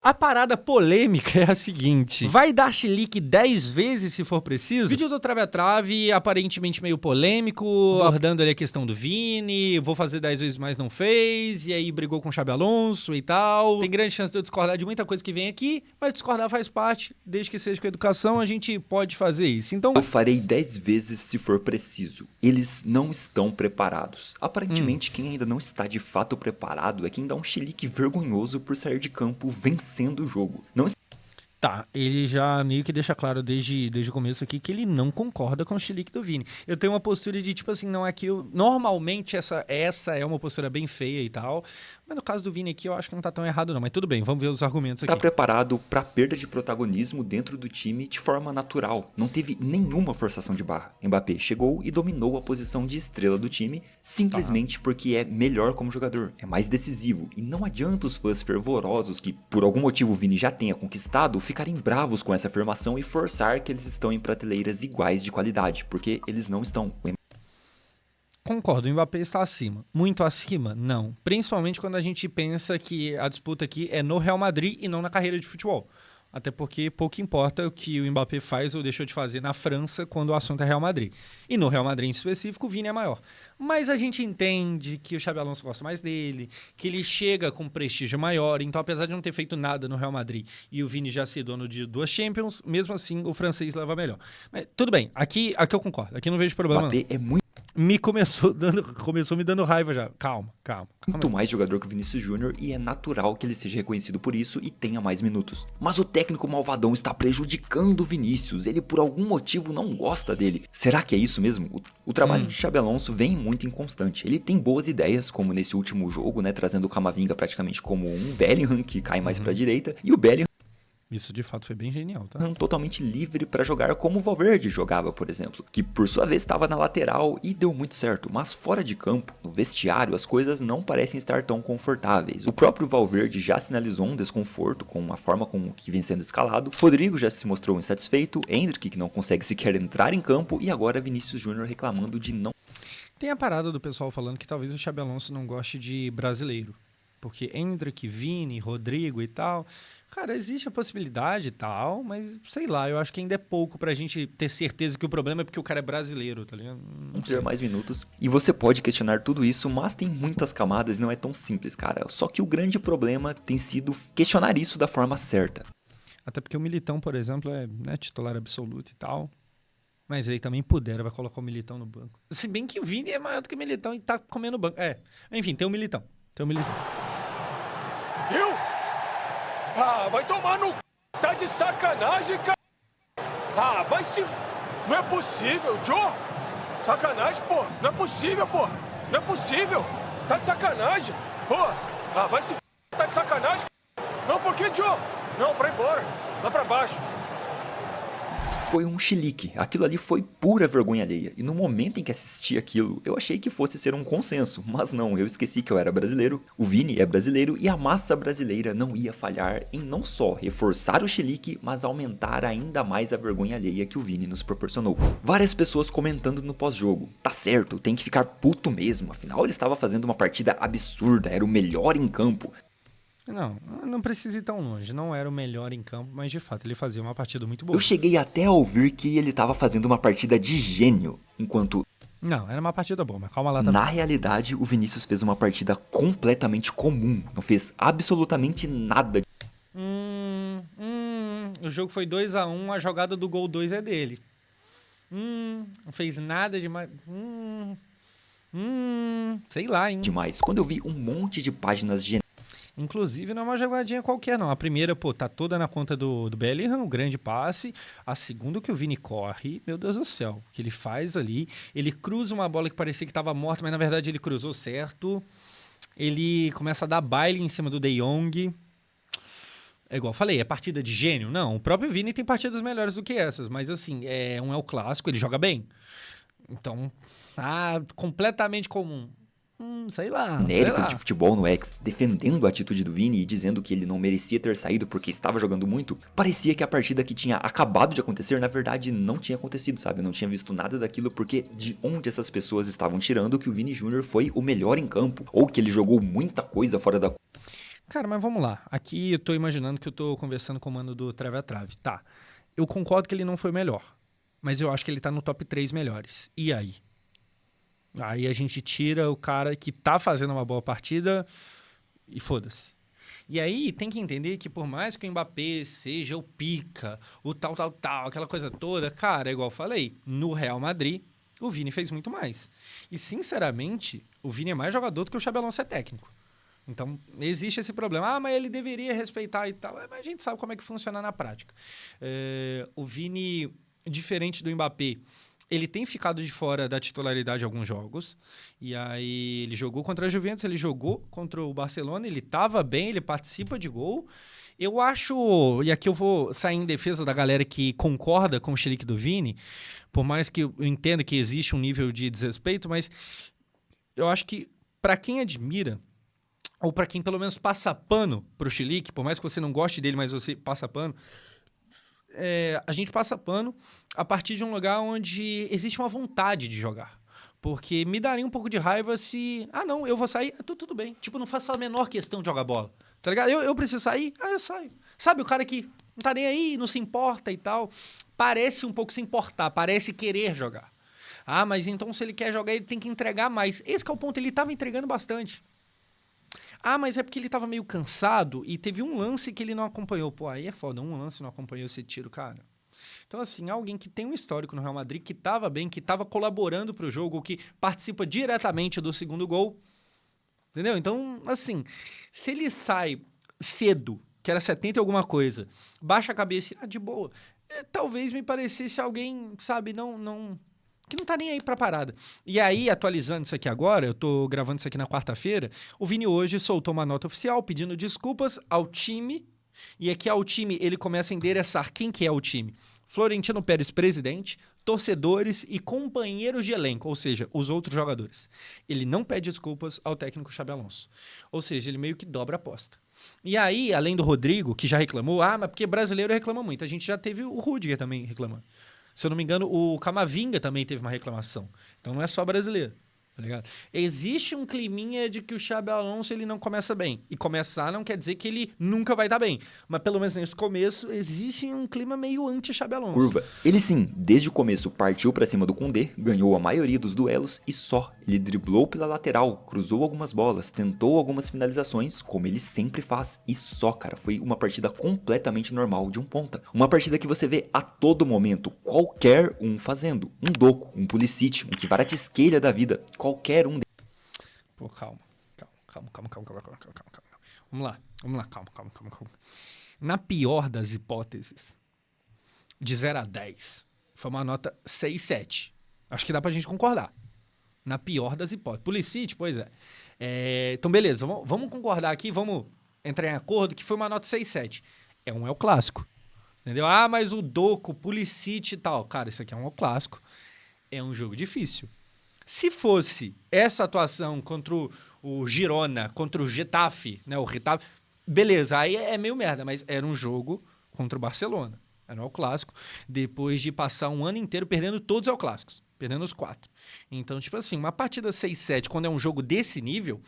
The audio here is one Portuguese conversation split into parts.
A parada polêmica é a seguinte: vai dar chilique 10 vezes se for preciso? Vídeo do Trave a Trave, aparentemente meio polêmico, abordando ali a questão do Vini, vou fazer 10 vezes mais, não fez, e aí brigou com o Xabi Alonso e tal. Tem grande chance de eu discordar de muita coisa que vem aqui, mas discordar faz parte, desde que seja com educação, a gente pode fazer isso. Então, eu farei 10 vezes se for preciso. Eles não estão preparados. Aparentemente, quem ainda não está de fato preparado é quem dá um chilique vergonhoso por sair de campo vencendo o jogo. Não tá, ele já meio que deixa claro desde o começo aqui que ele não concorda com o chilique do Vini. Eu tenho uma postura de tipo assim, não é que eu... Normalmente essa é uma postura bem feia e tal, mas no caso do Vini aqui eu acho que não tá tão errado não, mas tudo bem, vamos ver os argumentos aqui. está preparado para perda de protagonismo dentro do time de forma natural. Não teve nenhuma forçação de barra. Mbappé chegou e dominou a posição de estrela do time simplesmente porque é melhor como jogador, é mais decisivo. E não adianta os fãs fervorosos que por algum motivo o Vini já tenha conquistado ficarem bravos com essa afirmação e forçar que eles estão em prateleiras iguais de qualidade, porque eles não estão. Concordo, o Mbappé está acima. Muito acima? Não. Principalmente quando a gente pensa que a disputa aqui é no Real Madrid e não na carreira de futebol. Até porque pouco importa o que o Mbappé faz ou deixou de fazer na França quando o assunto é Real Madrid. E no Real Madrid em específico, o Vini é maior. Mas a gente entende que o Xabi Alonso gosta mais dele, que ele chega com prestígio maior. Então, apesar de não ter feito nada no Real Madrid e o Vini já ser dono de 2 Champions, mesmo assim o francês leva melhor. Mas tudo bem, aqui eu concordo. Aqui eu não vejo problema Mbappé não. é muito Começou me dando raiva já. Calma. Muito mais jogador que o Vinícius Júnior e é natural que ele seja reconhecido por isso e tenha mais minutos. Mas o técnico malvadão está prejudicando o Vinícius, ele por algum motivo não gosta dele. Será que é isso mesmo? O trabalho de Xabi Alonso vem muito inconstante. Ele tem boas ideias, como nesse último jogo, né, trazendo o Camavinga praticamente como um Bellingham que cai mais pra direita, e o Bellingham isso de fato foi bem genial, tá? Totalmente livre para jogar como o Valverde jogava, por exemplo, que por sua vez estava na lateral e deu muito certo, mas fora de campo, no vestiário, as coisas não parecem estar tão confortáveis. O próprio Valverde já sinalizou um desconforto com a forma como que vem sendo escalado, Rodrigo já se mostrou insatisfeito, Endrick que não consegue sequer entrar em campo e agora Vinícius Júnior reclamando de não... Tem a parada do pessoal falando que talvez o Xabi Alonso não goste de brasileiro, porque Endrick, Vini, Rodrigo e tal... Cara, existe a possibilidade e tal, mas sei lá, eu acho que ainda é pouco pra gente ter certeza que o problema é porque o cara é brasileiro, tá ligado? Não ter mais minutos. E você pode questionar tudo isso, mas tem muitas camadas e não é tão simples, cara. Só que o grande problema tem sido questionar isso da forma certa. Até porque o Militão, por exemplo, é titular absoluto e tal. Mas aí também vai colocar o Militão no banco. Se bem que o Vini é maior do que o Militão e tá comendo banco. Enfim, tem o Militão. Viu? Ah, vai tomar no... Tá de sacanagem, cara. Ah, vai se... Não é possível, Joe. Sacanagem, pô. Não é possível, pô. Não é possível. Tá de sacanagem. Pô. Ah, vai se... Tá de sacanagem. Não, por que, Joe? Não, pra ir embora. Lá pra baixo. Foi um chilique, aquilo ali foi pura vergonha alheia, e no momento em que assisti aquilo, eu achei que fosse ser um consenso, mas não, eu esqueci que eu era brasileiro, o Vini é brasileiro e a massa brasileira não ia falhar em não só reforçar o chilique, mas aumentar ainda mais a vergonha alheia que o Vini nos proporcionou. Várias pessoas comentando no pós-jogo, tá certo, tem que ficar puto mesmo, afinal ele estava fazendo uma partida absurda, era o melhor em campo. Não precisa ir tão longe. Não era o melhor em campo, mas de fato ele fazia uma partida muito boa. Eu cheguei até a ouvir que ele estava fazendo uma partida de gênio, enquanto... Não, era uma partida boa, mas calma lá também. Na realidade, o Vinícius fez uma partida completamente comum, não fez absolutamente nada. O jogo foi 2-1, a jogada do gol 2 é dele. Não fez nada demais. Sei lá, hein. Demais. Quando eu vi um monte de páginas Inclusive, não é uma jogadinha qualquer, não. A primeira, tá toda na conta do Bellingham, o grande passe. A segunda, o que o Vini corre, meu Deus do céu, o que ele faz ali. Ele cruza uma bola que parecia que estava morta, mas na verdade ele cruzou certo. Ele começa a dar baile em cima do De Jong. É igual eu falei, é partida de gênio? Não, o próprio Vini tem partidas melhores do que essas, mas assim, é o clássico, ele joga bem. Então, completamente comum. Sei lá. Genéricos de futebol no X, defendendo a atitude do Vini e dizendo que ele não merecia ter saído porque estava jogando muito, parecia que a partida que tinha acabado de acontecer, na verdade, não tinha acontecido, sabe? Eu não tinha visto nada daquilo porque de onde essas pessoas estavam tirando que o Vini Júnior foi o melhor em campo, ou que ele jogou muita coisa fora da... Cara, mas vamos lá. Aqui eu tô imaginando que eu tô conversando com o mano do Trave a Trave. Tá, eu concordo que ele não foi melhor, mas eu acho que ele tá no top 3 melhores. E aí? Aí a gente tira o cara que tá fazendo uma boa partida e foda-se. E aí tem que entender que por mais que o Mbappé seja o pica, o tal, aquela coisa toda, cara, é igual eu falei, no Real Madrid, o Vini fez muito mais. E, sinceramente, o Vini é mais jogador do que o Xabi Alonso é técnico. Então, existe esse problema. Ah, mas ele deveria respeitar e tal. Mas a gente sabe como é que funciona na prática. O Vini, diferente do Mbappé, ele tem ficado de fora da titularidade em alguns jogos. E aí ele jogou contra a Juventus, ele jogou contra o Barcelona, ele estava bem, ele participa de gol. Eu acho, e aqui eu vou sair em defesa da galera que concorda com o chilique do Vini, por mais que eu entenda que existe um nível de desrespeito, mas eu acho que para quem admira, ou para quem pelo menos passa pano pro chilique, por mais que você não goste dele, mas você passa pano, a gente passa pano a partir de um lugar onde existe uma vontade de jogar. Porque me daria um pouco de raiva se... Ah, não, eu vou sair, tudo bem. Tipo, não faço a menor questão de jogar bola. Tá ligado? Eu preciso sair, eu saio. Sabe, o cara que não tá nem aí, não se importa e tal. Parece um pouco se importar, parece querer jogar. Ah, mas então se ele quer jogar, ele tem que entregar mais. Esse que é o ponto, ele tava entregando bastante. Ah, mas é porque ele tava meio cansado e teve um lance que ele não acompanhou. Pô, aí é foda, um lance não acompanhou esse tiro, cara. Então, assim, alguém que tem um histórico no Real Madrid, que tava bem, que tava colaborando pro jogo, que participa diretamente do segundo gol, entendeu? Então, assim, se ele sai cedo, que era 70 e alguma coisa, baixa a cabeça e, de boa, talvez me parecesse alguém, sabe, que não tá nem aí pra parada. E aí, atualizando isso aqui agora, eu tô gravando isso aqui na quarta-feira, o Vini hoje soltou uma nota oficial pedindo desculpas ao time, e aqui ao time ele começa a endereçar quem que é o time. Florentino Pérez, presidente, torcedores e companheiros de elenco, ou seja, os outros jogadores. Ele não pede desculpas ao técnico Xabi Alonso. Ou seja, ele meio que dobra a aposta. E aí, além do Rodrigo, que já reclamou, mas porque brasileiro reclama muito. A gente já teve o Rudiger também reclamando. Se eu não me engano, o Camavinga também teve uma reclamação. Então não é só brasileiro, tá ligado? Existe um climinha de que o Xabi Alonso ele não começa bem. E começar não quer dizer que ele nunca vai estar bem. Mas pelo menos nesse começo, existe um clima meio anti-Xabi Alonso. Curva. Ele sim, desde o começo partiu pra cima do Koundé, ganhou a maioria dos duelos e só. Ele driblou pela lateral, cruzou algumas bolas, tentou algumas finalizações, como ele sempre faz, e só, cara. Foi uma partida completamente normal de um ponta. Uma partida que você vê a todo momento, qualquer um fazendo. Um Doku, um Pulisic, um Kvaratskhelia da vida, qualquer um. Pô, calma. Vamos lá, calma. Na pior das hipóteses, de 0 a 10, foi uma nota 6, 7. Acho que dá pra gente concordar. Na pior das hipóteses. Pulisic, pois é. Então, beleza, vamos concordar aqui, vamos entrar em acordo que foi uma nota 6, 7. É um El Clássico. Entendeu? Ah, mas o Doku, Pulisic e tal. Cara, isso aqui é um El Clássico. É um jogo difícil. Se fosse essa atuação contra o Girona, contra o Getafe, né? O Getafe, beleza, aí é meio merda, mas era um jogo contra o Barcelona. Era um El Clássico, depois de passar um ano inteiro perdendo todos os El Clássicos, perdendo os 4. Então, tipo assim, uma partida 6-7, quando é um jogo desse nível,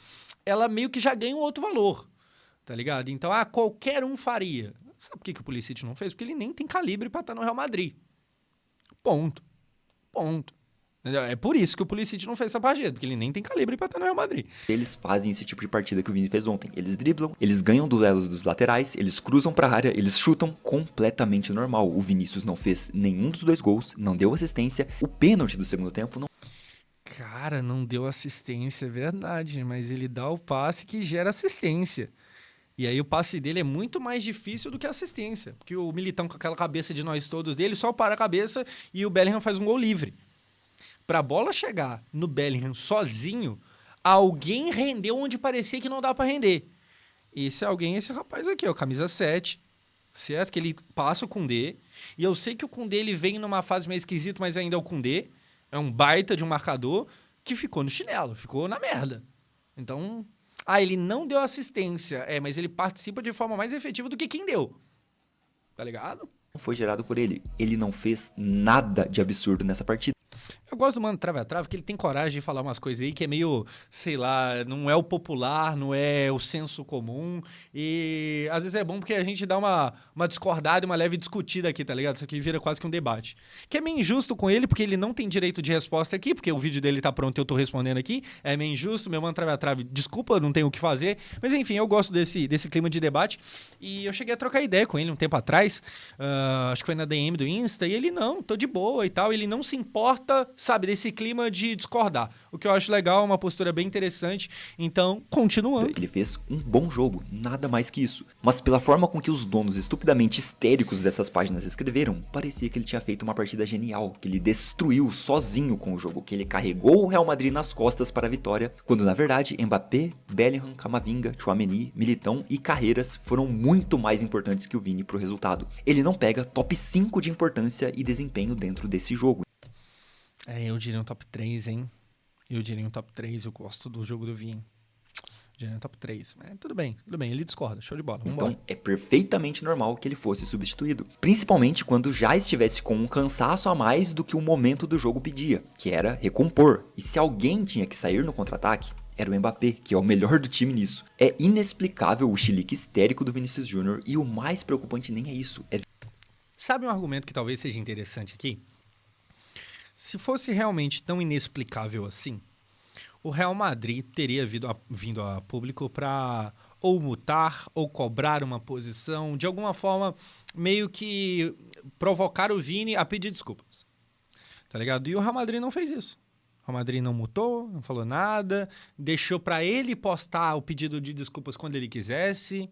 ela meio que já ganha um outro valor, tá ligado? Então, qualquer um faria. Sabe por que o Pulisic não fez? Porque ele nem tem calibre pra estar no Real Madrid. Ponto. É por isso que o Pulisic não fez essa partida, porque ele nem tem calibre pra estar no Real Madrid. Eles fazem esse tipo de partida que o Vini fez ontem. Eles driblam, eles ganham duelos dos laterais, eles cruzam pra área, eles chutam completamente normal. O Vinícius não fez nenhum dos 2 gols, não deu assistência. O pênalti do segundo tempo não... Cara, não deu assistência, é verdade, mas ele dá o passe que gera assistência. E aí o passe dele é muito mais difícil do que a assistência, porque o Militão com aquela cabeça de nós todos dele só para a cabeça e o Bellingham faz um gol livre. Pra bola chegar no Bellingham sozinho, alguém rendeu onde parecia que não dá pra render. Esse rapaz aqui, ó, camisa 7, certo? Que ele passa o Koundé. E eu sei que o Koundé ele vem numa fase meio esquisita, mas ainda é o Koundé. É um baita de um marcador que ficou no chinelo, ficou na merda. Então, ele não deu assistência, mas ele participa de forma mais efetiva do que quem deu. Tá ligado? foi gerado por ele. Ele não fez nada de absurdo nessa partida. Eu gosto do Mano Trave a Trave, que ele tem coragem de falar umas coisas aí que é meio, sei lá, não é o popular, não é o senso comum. E às vezes é bom porque a gente dá uma discordada e uma leve discutida aqui, tá ligado? Isso aqui vira quase que um debate. Que é meio injusto com ele, porque ele não tem direito de resposta aqui, porque o vídeo dele tá pronto e eu tô respondendo aqui. É meio injusto, meu Mano Trave a Trave, desculpa, não tenho o que fazer. Mas enfim, eu gosto desse clima de debate. E eu cheguei a trocar ideia com ele um tempo atrás, acho que foi na DM do Insta, e ele, não, tô de boa e tal. Ele não se importa, sabe, desse clima de discordar. O que eu acho legal, uma postura bem interessante. Então, continuando. Ele fez um bom jogo, nada mais que isso. Mas pela forma com que os donos estupidamente histéricos dessas páginas escreveram, parecia que ele tinha feito uma partida genial, que ele destruiu sozinho com o jogo, que ele carregou o Real Madrid nas costas para a vitória, quando na verdade Mbappé, Bellingham, Camavinga, Tchouaméni, Militão e Carreiras foram muito mais importantes que o Vini pro resultado. Ele não pega top 5 de importância e desempenho dentro desse jogo. Eu diria um top 3, hein? Eu diria um top 3, eu gosto do jogo do Vini. Diria um top 3. Tudo bem, ele discorda, show de bola, vambora. Então é perfeitamente normal que ele fosse substituído. Principalmente quando já estivesse com um cansaço a mais do que o momento do jogo pedia, que era recompor. E se alguém tinha que sair no contra-ataque, era o Mbappé, que é o melhor do time nisso. É inexplicável o chilique histérico do Vinícius Júnior e o mais preocupante nem é isso. Sabe um argumento que talvez seja interessante aqui? Se fosse realmente tão inexplicável assim, o Real Madrid teria vindo a público para ou multar ou cobrar uma posição, de alguma forma meio que provocar o Vini a pedir desculpas. Tá ligado? E o Real Madrid não fez isso. O Real Madrid não multou, não falou nada, deixou para ele postar o pedido de desculpas quando ele quisesse.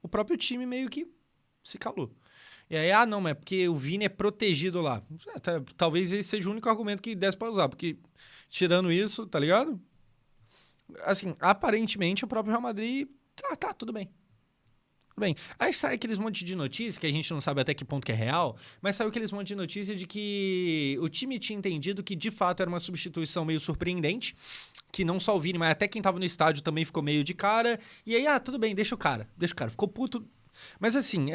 O próprio time meio que se calou. E aí, não, mas é porque o Vini é protegido lá. Talvez esse seja o único argumento que desse pra usar, porque tirando isso, tá ligado? Assim, aparentemente o próprio Real Madrid, tudo bem. Tudo bem. Aí sai aqueles monte de notícias que a gente não sabe até que ponto que é real, mas saiu aqueles monte de notícias de que o time tinha entendido que de fato era uma substituição meio surpreendente, que não só o Vini, mas até quem tava no estádio também ficou meio de cara. E aí, tudo bem, deixa o cara. Ficou puto. Mas assim,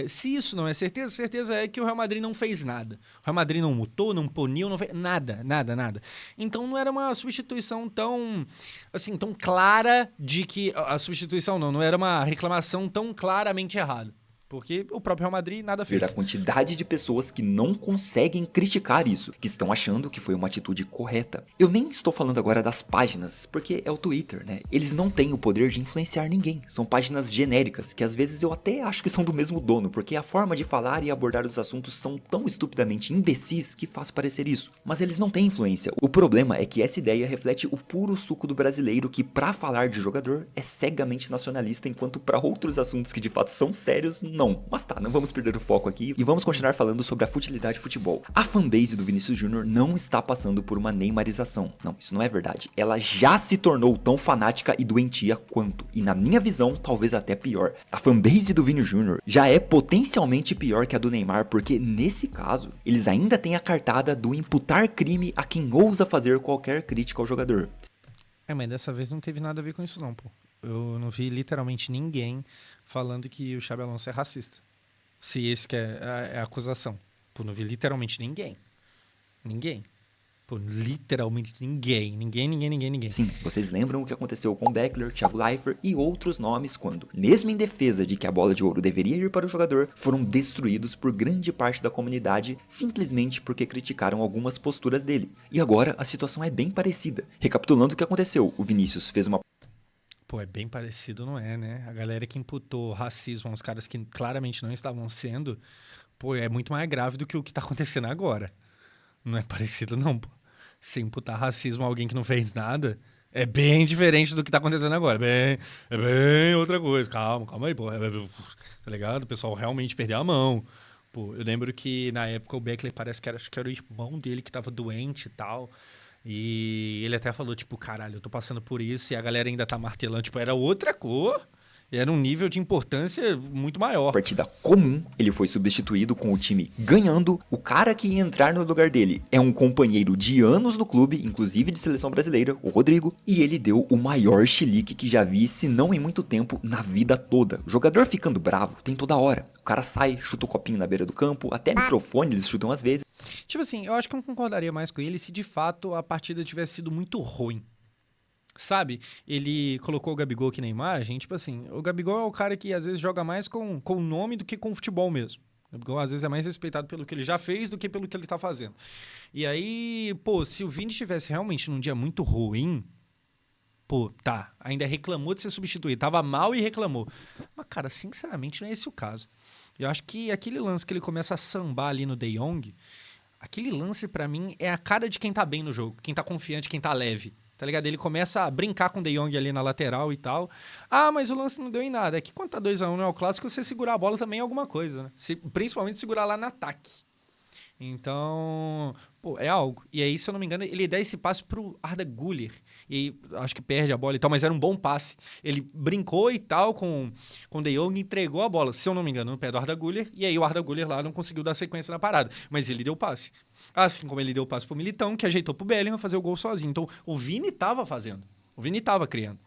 se isso não é certeza, certeza é que o Real Madrid não fez nada. O Real Madrid não mutou, não puniu, não fez nada. Então não era uma substituição tão clara de que... A substituição não era uma reclamação tão claramente errada. Porque o próprio Real Madrid nada fez. A quantidade de pessoas que não conseguem criticar isso, que estão achando que foi uma atitude correta. Eu nem estou falando agora das páginas, porque é o Twitter, né? Eles não têm o poder de influenciar ninguém. São páginas genéricas, que às vezes eu até acho que são do mesmo dono, porque a forma de falar e abordar os assuntos são tão estupidamente imbecis que faz parecer isso. Mas eles não têm influência. O problema é que essa ideia reflete o puro suco do brasileiro que, pra falar de jogador, é cegamente nacionalista, enquanto pra outros assuntos que de fato são sérios, não. Mas não vamos perder o foco aqui e vamos continuar falando sobre a futilidade de futebol. A fanbase do Vinícius Júnior não está passando por uma neymarização. Não, isso não é verdade. Ela já se tornou tão fanática e doentia quanto. E na minha visão, talvez até pior. A fanbase do Vini Júnior já é potencialmente pior que a do Neymar, porque nesse caso, eles ainda têm a cartada do imputar crime a quem ousa fazer qualquer crítica ao jogador. Mas dessa vez não teve nada a ver com isso não, pô. Eu não vi literalmente ninguém falando que o Xabi Alonso é racista. Se esse que é a acusação. Pô, não vi literalmente ninguém. Pô, literalmente ninguém. Sim, vocês lembram o que aconteceu com Beckler, Thiago Leifert e outros nomes quando, mesmo em defesa de que a bola de ouro deveria ir para o jogador, foram destruídos por grande parte da comunidade simplesmente porque criticaram algumas posturas dele. E agora a situação é bem parecida. Recapitulando o que aconteceu, o Vinícius fez uma... Pô, é bem parecido, não é, né? A galera que imputou racismo aos caras que claramente não estavam sendo, pô, é muito mais grave do que o que tá acontecendo agora. Não é parecido, não, pô. Se imputar racismo a alguém que não fez nada, é bem diferente do que tá acontecendo agora. É bem outra coisa. Calma aí, pô. Tá ligado? O pessoal realmente perdeu a mão. Pô, eu lembro que na época o Beckler parece que acho que era o irmão dele que tava doente e tal. E ele até falou, tipo, caralho, eu tô passando por isso e a galera ainda tá martelando. Tipo, era outra cor. Era um nível de importância muito maior. Partida comum, ele foi substituído com o time ganhando. O cara que ia entrar no lugar dele é um companheiro de anos no clube, inclusive de seleção brasileira, o Rodrigo, e ele deu o maior chilique que já vi, se não em muito tempo, na vida toda. O jogador ficando bravo tem toda hora. O cara sai, chuta o copinho na beira do campo, até microfone eles chutam às vezes. Tipo assim, eu acho que eu não concordaria mais com ele se de fato a partida tivesse sido muito ruim. Sabe? Ele colocou o Gabigol aqui na imagem. Tipo assim, o Gabigol é o cara que às vezes joga mais com o nome do que com o futebol mesmo. O Gabigol às vezes é mais respeitado pelo que ele já fez do que pelo que ele tá fazendo. E aí, pô, se o Vini estivesse realmente num dia muito ruim, pô, tá, ainda reclamou de ser substituído. Tava mal e reclamou. Mas, cara, sinceramente, não é esse o caso. Eu acho que aquele lance que ele começa a sambar ali no De Jong, aquele lance pra mim é a cara de quem tá bem no jogo, quem tá confiante, quem tá leve. Tá ligado? Ele começa a brincar com o De Jong ali na lateral e tal. Ah, mas o lance não deu em nada. É que quando tá 2-1 no clássico, você segurar a bola também é alguma coisa, né? Principalmente segurar lá no ataque. Então, pô, é algo. E aí, se eu não me engano, ele dá esse passe pro Arda Güler. E aí, acho que perde a bola e tal, mas era um bom passe. Ele brincou e tal com o De Jong e entregou a bola, se eu não me engano, no pé do Arda Güler. E aí o Arda Güler lá não conseguiu dar sequência na parada. Mas ele deu passe. Assim como ele deu passe pro Militão, que ajeitou pro Bellingham fazer o gol sozinho. Então, o Vini tava fazendo. O Vini tava criando.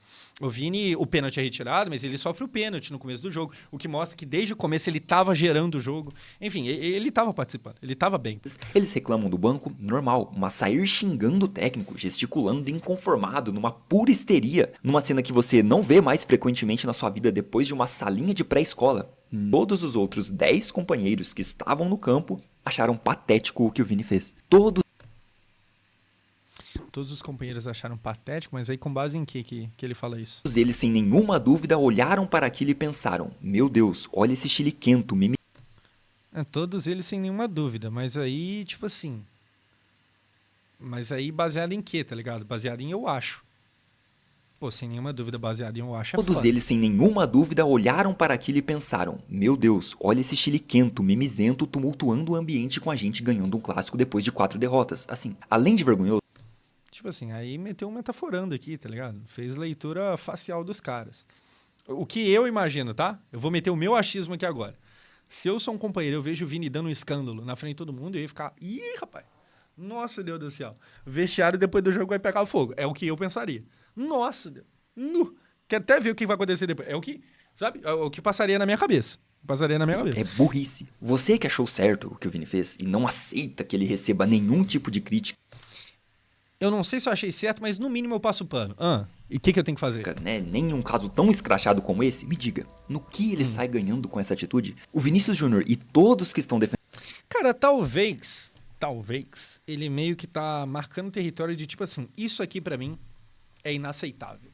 O Vini, o pênalti é retirado, mas ele sofre o pênalti no começo do jogo, o que mostra que desde o começo ele tava gerando o jogo. Enfim, ele tava participando, ele tava bem. Eles reclamam do banco, normal, mas sair xingando o técnico, gesticulando inconformado, numa pura histeria, numa cena que você não vê mais frequentemente na sua vida depois de uma salinha de pré-escola. Todos os outros 10 companheiros que estavam no campo acharam patético o que o Vini fez. Todos os companheiros acharam patético, mas aí com base em que ele fala isso? Todos eles, sem nenhuma dúvida, olharam para aquilo e pensaram: meu Deus, olha esse chiliquento, mimi. Todos eles sem nenhuma dúvida, mas aí, tipo assim... Mas aí baseado em quê, tá ligado? Baseado em eu acho. Pô, sem nenhuma dúvida, baseado em eu acho é Todos foda. eles, sem nenhuma dúvida, olharam para aquilo e pensaram: meu Deus, olha esse chiliquento, mimizento, tumultuando o ambiente com a gente ganhando um clássico depois de 4 derrotas. Assim, além de vergonhoso, Tipo assim, aí meteu um metaforando aqui, tá ligado? Fez leitura facial dos caras. O que eu imagino, tá? Eu vou meter o meu achismo aqui agora. Se eu sou um companheiro, eu vejo o Vini dando um escândalo na frente de todo mundo, eu ia ficar... Ih, rapaz! Nossa, Deus do céu. O vestiário depois do jogo vai pegar fogo. É o que eu pensaria. Nossa, Deus. Quer até ver o que vai acontecer depois. É o que, sabe? É o que passaria na minha cabeça. Passaria na minha cabeça. é burrice. Você que achou certo o que o Vini fez e não aceita que ele receba nenhum tipo de crítica, Eu não sei se eu achei certo, mas no mínimo eu passo o pano. E o que eu tenho que fazer? né, nem um caso tão escrachado como esse, me diga, no que ele sai ganhando com essa atitude? O Vinícius Júnior e todos que estão defendendo Cara, talvez, ele meio que tá marcando território de tipo assim, isso aqui pra mim é inaceitável.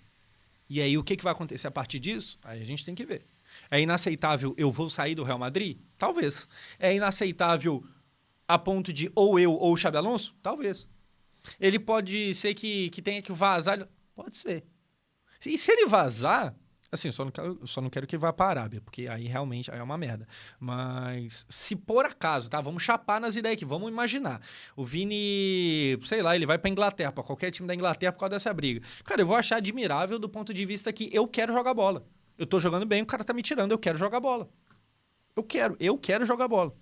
E aí o que vai acontecer a partir disso? Aí a gente tem que ver. É inaceitável eu vou sair do Real Madrid? Talvez. É inaceitável a ponto de ou eu ou o Xabi Alonso? Talvez. Ele pode ser que tenha que vazar? Pode ser. E se ele vazar... Assim, eu só não quero que vá para a Arábia, porque aí realmente aí é uma merda. Mas se por acaso, tá? Vamos chapar nas ideias aqui, vamos imaginar. O Vini, sei lá, ele vai pra Inglaterra, pra qualquer time da Inglaterra por causa dessa briga. Cara, eu vou achar admirável do ponto de vista que eu quero jogar bola. Eu tô jogando bem, o cara tá me tirando, eu quero jogar bola. Eu quero jogar bola.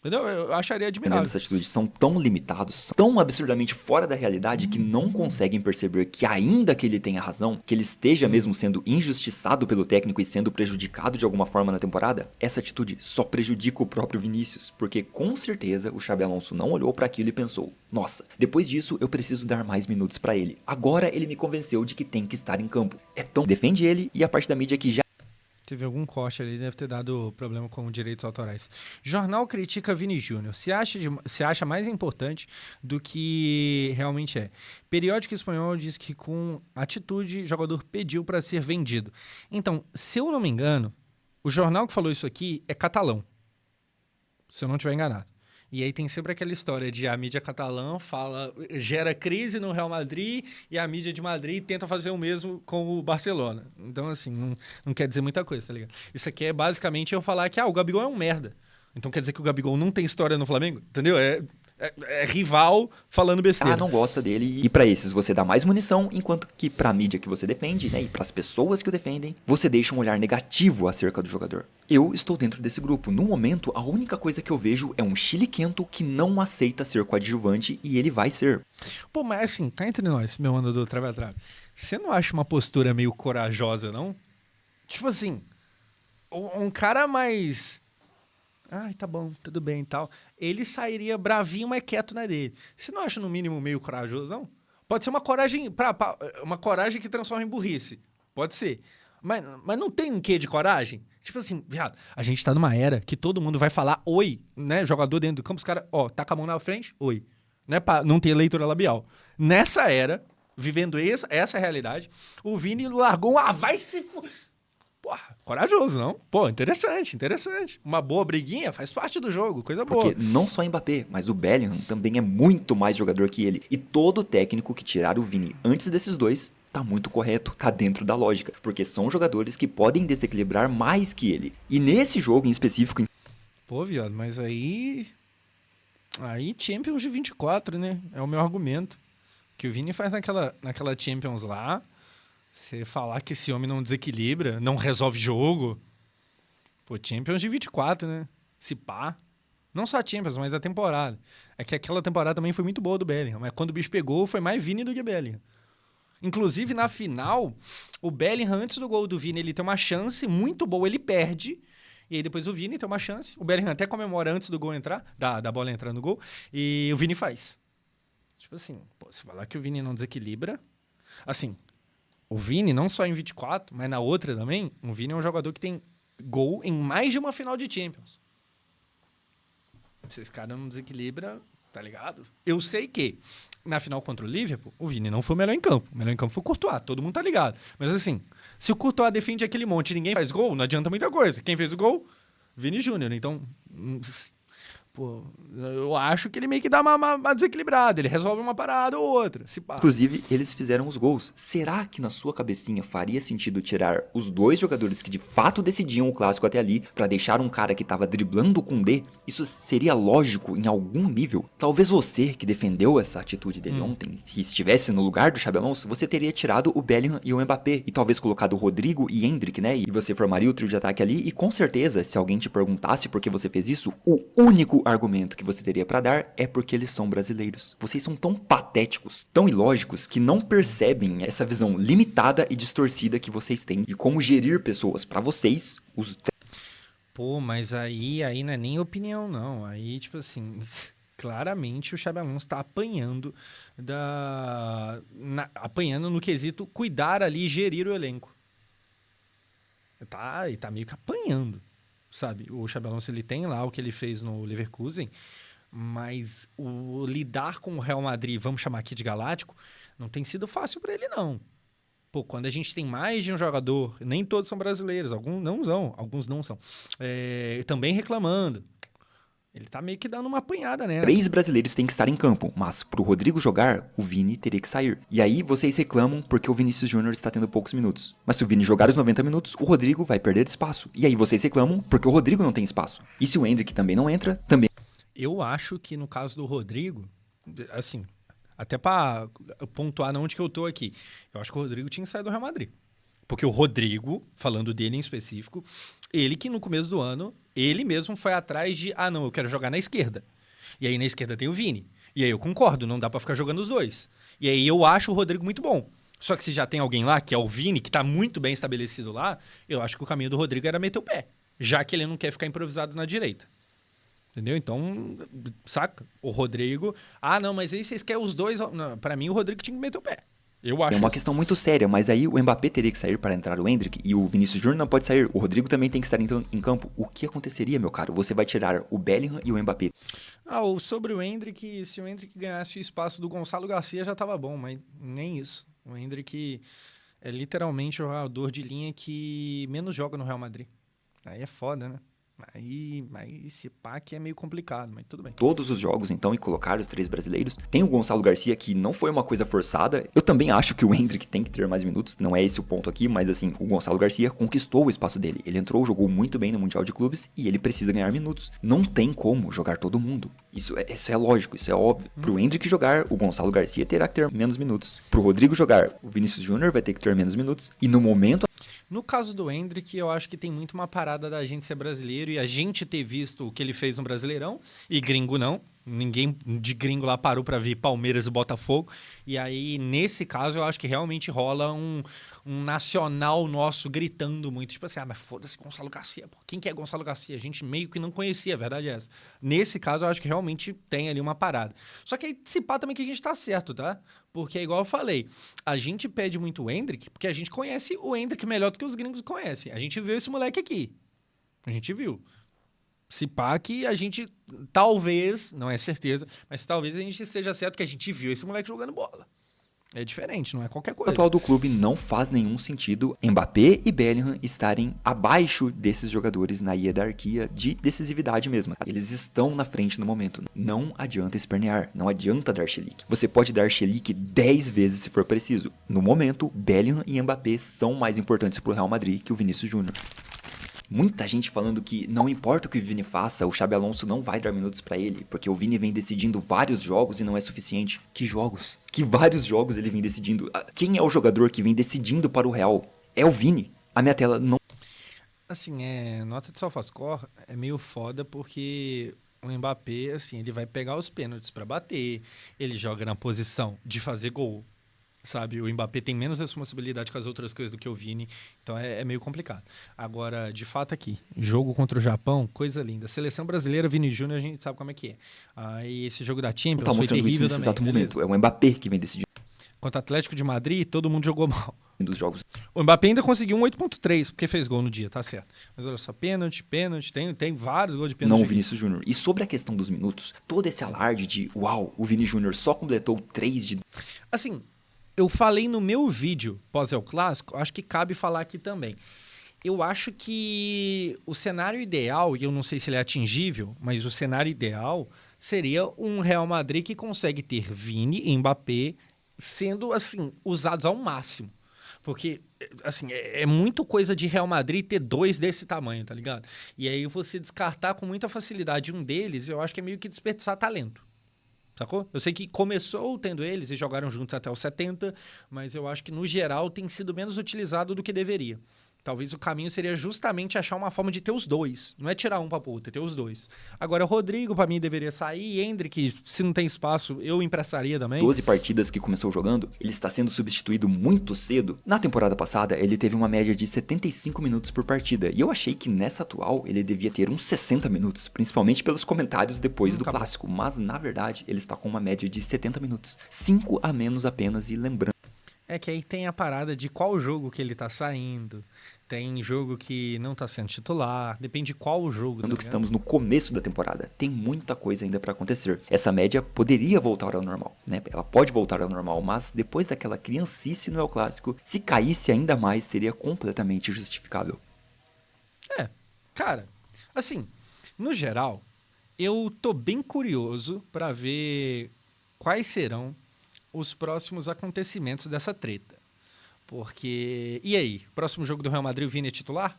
Entendeu? Eu acharia admirável. essa atitude são tão limitados, são tão absurdamente fora da realidade que não conseguem perceber que ainda que ele tenha razão, que ele esteja mesmo sendo injustiçado pelo técnico e sendo prejudicado de alguma forma na temporada, essa atitude só prejudica o próprio Vinícius, porque com certeza o Xabi Alonso não olhou pra aquilo e pensou: nossa, depois disso eu preciso dar mais minutos pra ele. Agora ele me convenceu de que tem que estar em campo. Defende ele e a parte da mídia que já Teve algum corte ali, deve ter dado problema com direitos autorais. Jornal critica Vini Júnior. Se acha mais importante do que realmente é. Periódico espanhol diz que com atitude, jogador pediu para ser vendido. Então, se eu não me engano, o jornal que falou isso aqui é catalão. Se eu não estiver enganado. E aí tem sempre aquela história de a mídia catalã gera crise no Real Madrid e a mídia de Madrid tenta fazer o mesmo com o Barcelona. Então, assim, não quer dizer muita coisa, tá ligado? Isso aqui é basicamente eu falar que o Gabigol é um merda. Então quer dizer que o Gabigol não tem história no Flamengo? Entendeu? É rival falando besteira. Não gosta dele, e pra esses você dá mais munição, enquanto que pra mídia que você defende, né, e pras pessoas que o defendem, você deixa um olhar negativo acerca do jogador. Eu estou dentro desse grupo. No momento, a única coisa que eu vejo é um chiliquento que não aceita ser coadjuvante, e ele vai ser. Pô, mas assim, cá entre nós, meu andador trave a trave, você não acha uma postura meio corajosa, não? Tipo assim, um cara mais... Ai, tá bom, tudo bem e tal. Ele sairia bravinho, mas quieto na dele. Você não acha, no mínimo, meio corajoso, não? Pode ser uma coragem, uma coragem que transforma em burrice. Pode ser. Mas não tem um quê de coragem? Tipo assim, viado, a gente tá numa era que todo mundo vai falar oi, né? Jogador dentro do campo, os caras, tá com a mão na frente, oi. Né? Pra não ter leitura labial. Nessa era, vivendo essa realidade, o Vini largou vai se... Porra, corajoso, não? Pô, interessante. Uma boa briguinha faz parte do jogo, coisa boa. Porque não só Mbappé, mas o Bellingham também é muito mais jogador que ele. E todo técnico que tirar o Vini antes desses dois tá muito correto, tá dentro da lógica. Porque são jogadores que podem desequilibrar mais que ele. E nesse jogo em específico... Pô, viado, mas aí Champions de 24, né? É o meu argumento. Que o Vini faz naquela Champions lá... Você falar que esse homem não desequilibra, não resolve jogo. Pô, Champions de 24, né? Se pá. Não só a Champions, mas a temporada. É que aquela temporada também foi muito boa do Bellingham. Mas quando o bicho pegou, foi mais Vini do que Bellingham. Inclusive, na final, o Bellingham, antes do gol do Vini, ele tem uma chance muito boa, ele perde. E aí depois o Vini tem uma chance. O Bellingham até comemora antes do gol entrar, da bola entrar no gol. E o Vini faz. Tipo assim, pô, se falar que o Vini não desequilibra... Assim... O Vini, não só em 24, mas na outra também, o Vini é um jogador que tem gol em mais de uma final de Champions. Se esse cara não desequilibra, tá ligado? Eu sei que, na final contra o Liverpool, o Vini não foi o melhor em campo. O melhor em campo foi o Courtois, todo mundo tá ligado. Mas assim, se o Courtois defende aquele monte e ninguém faz gol, não adianta muita coisa. Quem fez o gol? Vini Júnior. Então... Pô, eu acho que ele meio que dá uma desequilibrada. Ele resolve uma parada ou outra. Se pá. Inclusive, eles fizeram os gols. Será que na sua cabecinha faria sentido tirar os dois jogadores que de fato decidiam o clássico até ali pra deixar um cara que tava driblando o Koundé? Isso seria lógico em algum nível? Talvez você, que defendeu essa atitude dele ontem, se estivesse no lugar do Xabi Alonso, você teria tirado o Bellingham e o Mbappé, e talvez colocado o Rodrigo e Endrick, né? E você formaria o trio de ataque ali, e com certeza, se alguém te perguntasse por que você fez isso, o único argumento que você teria pra dar é porque eles são brasileiros. Vocês são tão patéticos, tão ilógicos, que não percebem essa visão limitada e distorcida que vocês têm de como gerir pessoas. Pra vocês, os... Pô, mas aí não é nem opinião, não. Aí, tipo assim, claramente o Xabi Alonso tá apanhando apanhando no quesito cuidar ali e gerir o elenco. Ele tá meio que apanhando. Sabe, o Xabi Alonso, ele tem lá o que ele fez no Leverkusen, mas o lidar com o Real Madrid, vamos chamar aqui de galáctico, não tem sido fácil para ele, não. Pô, quando a gente tem mais de um jogador, nem todos são brasileiros, alguns não são, também reclamando. Ele tá meio que dando uma apanhada, né? 3 brasileiros têm que estar em campo, mas pro Rodrigo jogar, o Vini teria que sair. E aí vocês reclamam porque o Vinícius Júnior está tendo poucos minutos. Mas se o Vini jogar os 90 minutos, o Rodrigo vai perder espaço. E aí vocês reclamam porque o Rodrigo não tem espaço. E se o Endrick também não entra, também... Eu acho que no caso do Rodrigo, assim, até pra pontuar onde que eu tô aqui, eu acho que o Rodrigo tinha que sair do Real Madrid. Porque o Rodrigo, falando dele em específico, ele que no começo do ano, ele mesmo foi atrás de, não, eu quero jogar na esquerda. E aí na esquerda tem o Vini. E aí eu concordo, não dá pra ficar jogando os dois. E aí eu acho o Rodrigo muito bom. Só que se já tem alguém lá, que é o Vini, que tá muito bem estabelecido lá, eu acho que o caminho do Rodrigo era meter o pé. Já que ele não quer ficar improvisado na direita. Entendeu? Então, saca? O Rodrigo... não, mas aí vocês querem os dois... Não, pra mim, o Rodrigo tinha que meter o pé. Eu acho É uma questão muito séria, mas aí o Mbappé teria que sair para entrar o Endrick e o Vinícius Júnior não pode sair. O Rodrigo também tem que estar em campo. O que aconteceria, meu caro? Você vai tirar o Bellingham e o Mbappé. Sobre o Endrick, se o Endrick ganhasse o espaço do Gonçalo Garcia já tava bom, mas nem isso. O Endrick é literalmente o jogador de linha que menos joga no Real Madrid. Aí é foda, né? Mas esse pá que é meio complicado, mas tudo bem. Todos os jogos, então, e colocar os 3 brasileiros. Tem o Gonçalo Garcia, que não foi uma coisa forçada. Eu também acho que o Endrick tem que ter mais minutos, não é esse o ponto aqui, mas assim, o Gonçalo Garcia conquistou o espaço dele. Ele entrou, jogou muito bem no Mundial de Clubes e ele precisa ganhar minutos. Não tem como jogar todo mundo. Isso é lógico, isso é óbvio. Pro Endrick jogar, o Gonçalo Garcia terá que ter menos minutos. Pro Rodrigo jogar, o Vinícius Júnior vai ter que ter menos minutos. E no momento... No caso do Endrick, eu acho que tem muito uma parada da gente ser brasileiro e a gente ter visto o que ele fez no Brasileirão, e gringo não. Ninguém de gringo lá parou pra ver Palmeiras e Botafogo. E aí, nesse caso, eu acho que realmente rola um nacional nosso gritando muito. Tipo assim, mas foda-se Gonçalo Garcia. Pô, quem que é Gonçalo Garcia? A gente meio que não conhecia, a verdade é essa. Nesse caso, eu acho que realmente tem ali uma parada. Só que aí, se pá também que a gente tá certo, tá? Porque, igual eu falei, a gente pede muito o Endrick, porque a gente conhece o Endrick melhor do que os gringos conhecem. A gente viu esse moleque aqui. A gente viu. Se pá que a gente, talvez, não é certeza, mas talvez a gente esteja certo que a gente viu esse moleque jogando bola. É diferente, não é qualquer coisa. O atual do clube não faz nenhum sentido Mbappé e Bellingham estarem abaixo desses jogadores na hierarquia de decisividade mesmo. Eles estão na frente no momento. Não adianta espernear, não adianta dar chilique. Você pode dar chilique 10 vezes se for preciso. No momento, Bellingham e Mbappé são mais importantes pro Real Madrid que o Vinícius Júnior. Muita gente falando que não importa o que o Vini faça, o Xabi Alonso não vai dar minutos pra ele, porque o Vini vem decidindo vários jogos e não é suficiente. Que jogos? Que vários jogos ele vem decidindo? Quem é o jogador que vem decidindo para o Real? É o Vini. A minha tela não... Assim, nota de SofaScore é meio foda porque o Mbappé, assim, ele vai pegar os pênaltis pra bater, ele joga na posição de fazer gol. Sabe, o Mbappé tem menos responsabilidade com as outras coisas do que o Vini, então é meio complicado. Agora, de fato aqui, jogo contra o Japão, coisa linda. Seleção brasileira, Vini Júnior, a gente sabe como é que é. Aí esse jogo da Champions tá foi mostrando terrível isso nesse também, exato beleza? momento. É o Mbappé que vem decidindo Contra o Atlético de Madrid, todo mundo jogou mal. dos jogos. O Mbappé ainda conseguiu um 8.3, porque fez gol no dia, tá certo. Mas olha só, pênalti, tem vários gols de pênalti. Não o aqui. Vinícius Júnior. E sobre a questão dos minutos, todo esse alarde de uau, o Vini Júnior só completou 3 de... Assim, eu falei no meu vídeo pós-El Clássico, acho que cabe falar aqui também. Eu acho que o cenário ideal, e eu não sei se ele é atingível, mas o cenário ideal seria um Real Madrid que consegue ter Vini e Mbappé sendo, assim, usados ao máximo. Porque, assim, é muito coisa de Real Madrid ter 2 desse tamanho, tá ligado? E aí você descartar com muita facilidade um deles, eu acho que é meio que desperdiçar talento. Sacou? Eu sei que começou tendo eles e jogaram juntos até os 70, mas eu acho que, no geral, tem sido menos utilizado do que deveria. Talvez o caminho seria justamente achar uma forma de ter os 2. Não é tirar um pra puta, é ter os 2. Agora, o Rodrigo, pra mim, deveria sair. Endrick, se não tem espaço, eu emprestaria também. 12 partidas que começou jogando, ele está sendo substituído muito cedo. Na temporada passada, ele teve uma média de 75 minutos por partida. E eu achei que nessa atual, ele devia ter uns 60 minutos. Principalmente pelos comentários depois do clássico. Mas, na verdade, ele está com uma média de 70 minutos. 5 a menos apenas, e lembrando. É que aí tem a parada de qual jogo que ele tá saindo. Tem jogo que não tá sendo titular. Depende de qual jogo. Quando estamos no começo da temporada, tem muita coisa ainda pra acontecer. Essa média poderia voltar ao normal, né? Ela pode voltar ao normal, mas depois daquela criancice no El Clássico, se caísse ainda mais, seria completamente justificável. Cara, assim, no geral, eu tô bem curioso pra ver quais serão os próximos acontecimentos dessa treta. Porque, e aí? Próximo jogo do Real Madrid, o Vini é titular?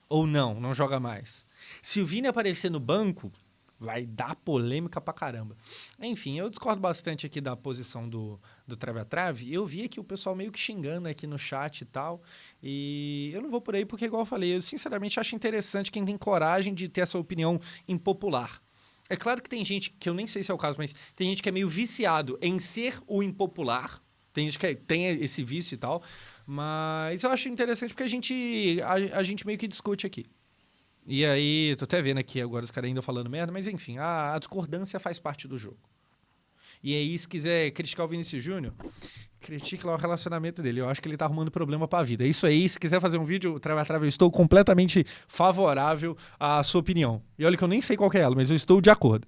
Ou não joga mais? Se o Vini aparecer no banco, vai dar polêmica pra caramba. Enfim, eu discordo bastante aqui da posição do trave a trave. Eu vi aqui o pessoal meio que xingando aqui no chat e tal. E eu não vou por aí porque, igual eu falei, eu sinceramente acho interessante quem tem coragem de ter essa opinião impopular. É claro que tem gente, que eu nem sei se é o caso, mas tem gente que é meio viciado em ser o impopular. Tem gente que tem esse vício e tal. Mas eu acho interessante porque a gente meio que discute aqui. E aí, tô até vendo aqui agora os caras ainda falando merda, mas enfim, a discordância faz parte do jogo. E aí, se quiser criticar o Vinícius Júnior, critique lá o relacionamento dele. Eu acho que ele tá arrumando problema pra vida. É isso aí, se quiser fazer um vídeo, trave a trave, eu estou completamente favorável à sua opinião. E olha que eu nem sei qual que é ela, mas eu estou de acordo.